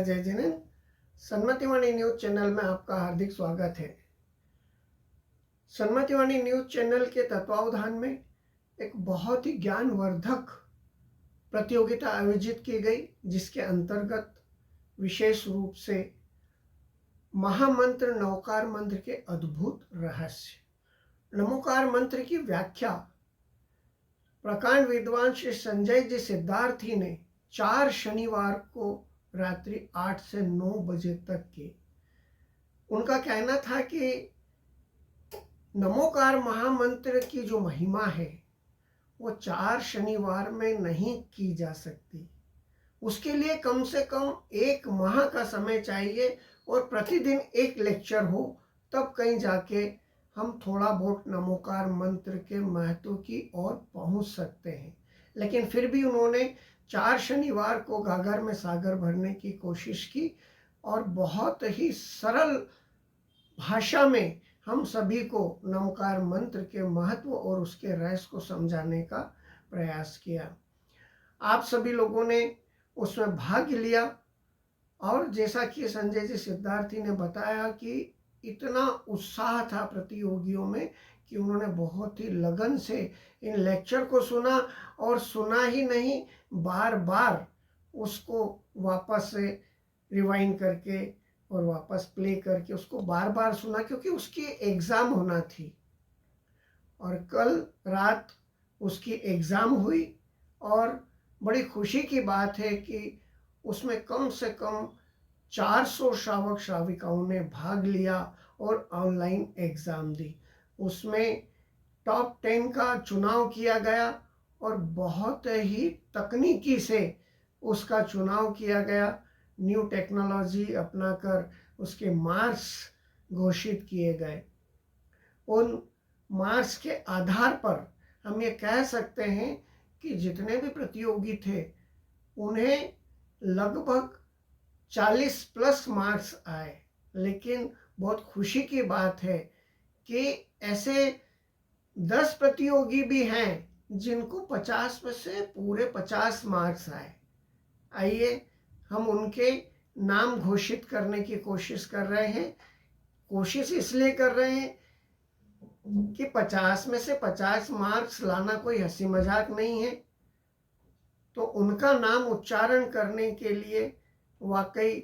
जय Jinendra. सन्मतिवाणी news channel में आपका हार्दिक स्वागत है। सन्मतिवाणी न्यूज चैनल के तत्वावधान में एक बहुत ही ज्ञानवर्धक प्रतियोगिता आयोजित की गई, जिसके अंतर्गत विशेष रूप से महामंत्र नमोकार मंत्र के अद्भुत रहस्य, नमोकार मंत्र की व्याख्या प्रकांड विद्वान श्री संजय जी सिद्धार्थी ने 4 शनिवार को रात्रि 8 से 9 बजे तक की। उनका कहना था कि नमोकार महामंत्र की जो महिमा है वो 4 शनिवार में नहीं की जा सकती। उसके लिए कम से कम 1 माह का समय चाहिए और प्रतिदिन एक लेक्चर हो, तब कहीं जाके हम थोड़ा बहुत नमोकार मंत्र के महत्व की ओर पहुंच सकते हैं। लेकिन फिर भी उन्होंने 4 शनिवार को गागर में सागर भरने की कोशिश की और बहुत ही सरल भाषा में हम सभी को नमोकार मंत्र के महत्व और उसके रहस्य को समझाने का प्रयास किया। आप सभी लोगों ने उसमें भाग लिया और जैसा कि संजय जी सिद्धार्थी ने बताया कि इतना उत्साह था प्रतियोगियों में कि उन्होंने बहुत ही लगन से इन लेक्चर को सुना और सुना ही नहीं, बार बार उसको वापस से रिवाइंड करके और वापस प्ले करके उसको बार बार सुना, क्योंकि उसकी एग्ज़ाम होना थी और कल रात उसकी एग्ज़ाम हुई। और बड़ी खुशी की बात है कि उसमें कम से कम 400 श्रावक श्राविकाओं ने भाग लिया और ऑनलाइन एग्ज़ाम दी। उसमें टॉप 10 का चुनाव किया गया और बहुत ही तकनीकी से उसका चुनाव किया गया। न्यू टेक्नोलॉजी अपनाकर उसके मार्क्स घोषित किए गए। उन मार्क्स के आधार पर हम ये कह सकते हैं कि जितने भी प्रतियोगी थे उन्हें लगभग 40+ मार्क्स आए। लेकिन बहुत खुशी की बात है कि ऐसे 10 प्रतियोगी भी हैं जिनको 50 में से पूरे 50 मार्क्स आए। आइए हम उनके नाम घोषित करने की कोशिश कर रहे हैं। कोशिश इसलिए कर रहे हैं कि 50 में से 50 मार्क्स लाना कोई हंसी मजाक नहीं है, तो उनका नाम उच्चारण करने के लिए वाकई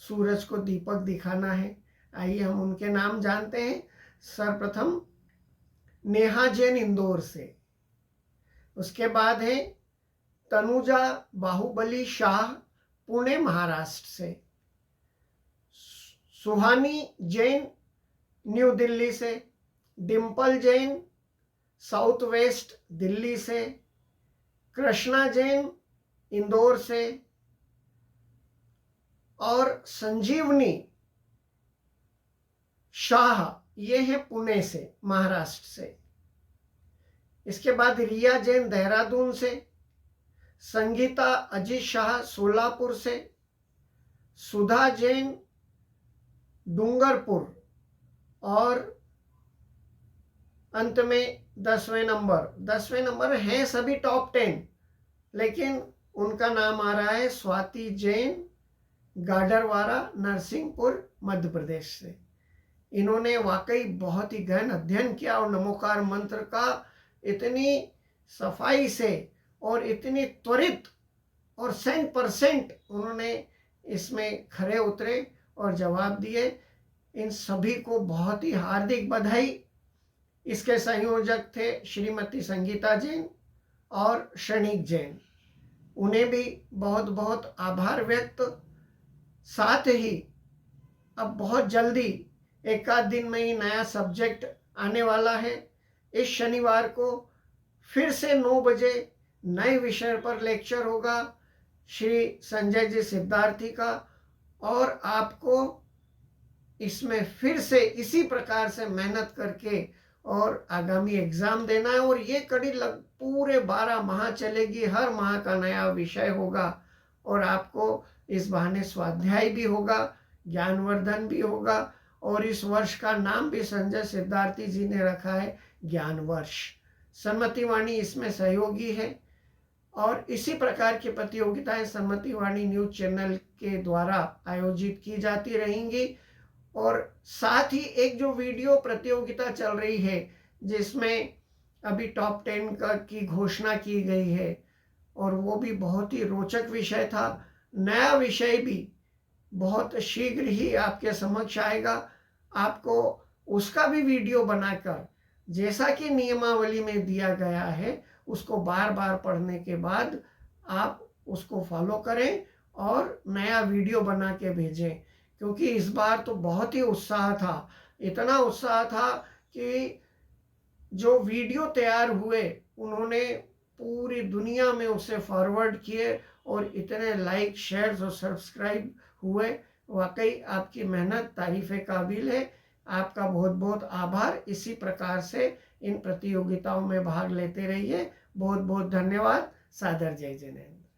सूरज को दीपक दिखाना है। आइए हम उनके नाम जानते हैं। सर्वप्रथम नेहा जैन इंदौर से, उसके बाद है तनुजा बाहुबली शाह पुणे महाराष्ट्र से, सुहानी जैन न्यू दिल्ली से, डिम्पल जैन साउथ वेस्ट दिल्ली से, कृष्णा जैन इंदौर से और संजीवनी शाह ये है पुणे से महाराष्ट्र से। इसके बाद रिया जैन देहरादून से, संगीता अजीत शाह सोलापुर से, सुधा जैन डूंगरपुर और अंत में 10वें नंबर हैं सभी टॉप 10, लेकिन उनका नाम आ रहा है स्वाति जैन गाडरवारा नरसिंहपुर मध्य प्रदेश से। इन्होंने वाकई बहुत ही गहन अध्ययन किया और नमोकार मंत्र का इतनी सफाई से और इतनी त्वरित और 100% उन्होंने इसमें खरे उतरे और जवाब दिए। इन सभी को बहुत ही हार्दिक बधाई। इसके संयोजक थे श्रीमती संगीता जैन और क्षणिक जैन, उन्हें भी बहुत बहुत आभार व्यक्त। साथ ही अब बहुत जल्दी 1 आध दिन में ही नया सब्जेक्ट आने वाला है। इस शनिवार को फिर से 9 बजे नए विषय पर लेक्चर होगा श्री संजय जी सिद्धार्थी का, और आपको इसमें फिर से इसी प्रकार से मेहनत करके और आगामी एग्ज़ाम देना है। और ये कड़ी पूरे 12 माह चलेगी, हर माह का नया विषय होगा और आपको इस बहाने स्वाध्याय भी होगा, ज्ञानवर्धन भी होगा। और इस वर्ष का नाम भी संजय सिद्धार्थी जी ने रखा है ज्ञान वर्ष। सन्मतिवाणी इसमें सहयोगी है और इसी प्रकार की प्रतियोगिताएं सन्मति वाणी न्यूज चैनल के द्वारा आयोजित की जाती रहेंगी। और साथ ही एक जो वीडियो प्रतियोगिता चल रही है जिसमें अभी टॉप 10 की घोषणा की गई है, और वो भी बहुत ही रोचक विषय था। नया विषय भी बहुत शीघ्र ही आपके समक्ष आएगा। आपको उसका भी वीडियो बनाकर, जैसा कि नियमावली में दिया गया है, उसको बार बार पढ़ने के बाद आप उसको फॉलो करें और नया वीडियो बना के भेजें। क्योंकि इस बार तो बहुत ही उत्साह था, इतना उत्साह था कि जो वीडियो तैयार हुए उन्होंने पूरी दुनिया में उसे फॉरवर्ड किए और इतने लाइक, शेयर्स और सब्सक्राइब हुए। वाकई आपकी मेहनत तारीफ़ काबिल है। आपका बहुत बहुत आभार। इसी प्रकार से इन प्रतियोगिताओं में भाग लेते रहिए। बहुत बहुत धन्यवाद। सादर जय जिनेंद्र।